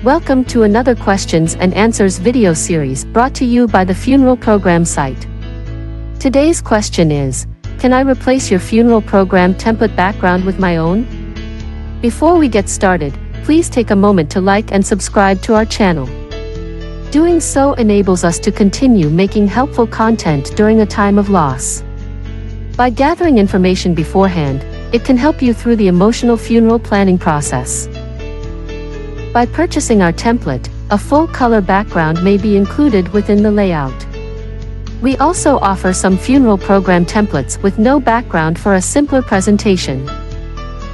Welcome to another questions and answers video series brought to you by the funeral program site. Today's question is, can I replace your funeral program template background with my own? Before we get started, please take a moment to like and subscribe to our channel. Doing so enables us to continue making helpful content during a time of loss. By gathering information beforehand, it can help you through the emotional funeral planning process. By purchasing our template, a full color background may be included within the layout. We also offer some funeral program templates with no background for a simpler presentation.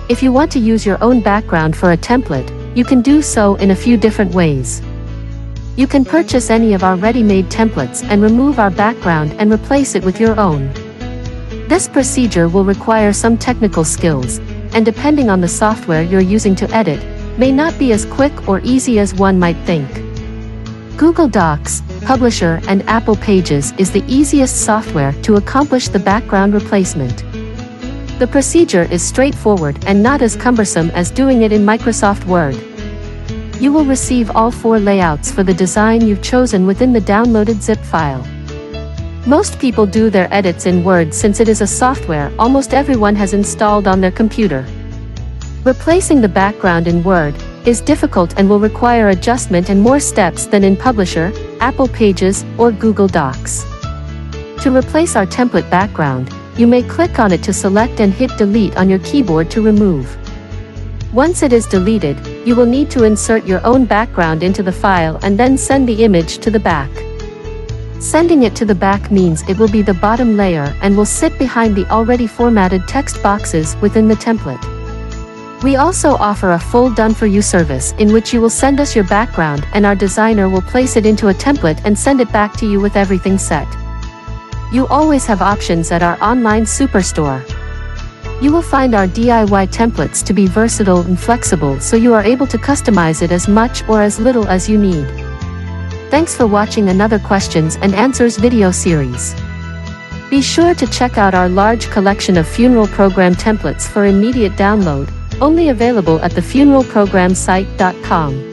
If you want to use your own background for a template, you can do so in a few different ways. You can purchase any of our ready-made templates and remove our background and replace it with your own. This procedure will require some technical skills, and depending on the software you're using to edit, may not be as quick or easy as one might think. Google Docs, Publisher, and Apple Pages is the easiest software to accomplish the background replacement. The procedure is straightforward and not as cumbersome as doing it in Microsoft Word. You will receive all 4 layouts for the design you've chosen within the downloaded zip file. Most people do their edits in Word since it is a software almost everyone has installed on their computer. Replacing the background in Word is difficult and will require adjustment and more steps than in Publisher, Apple Pages, or Google Docs. To replace our template background, you may click on it to select and hit delete on your keyboard to remove. Once it is deleted, you will need to insert your own background into the file and then send the image to the back. Sending it to the back means it will be the bottom layer and will sit behind the already formatted text boxes within the template. We also offer a full done-for-you service in which you will send us your background and our designer will place it into a template and send it back to you with everything set. You always have options at our online superstore. You will find our DIY templates to be versatile and flexible, so you are able to customize it as much or as little as you need. Thanks for watching another questions and answers video series. Be sure to check out our large collection of funeral program templates for immediate download, only available at thefuneralprogramsite.com.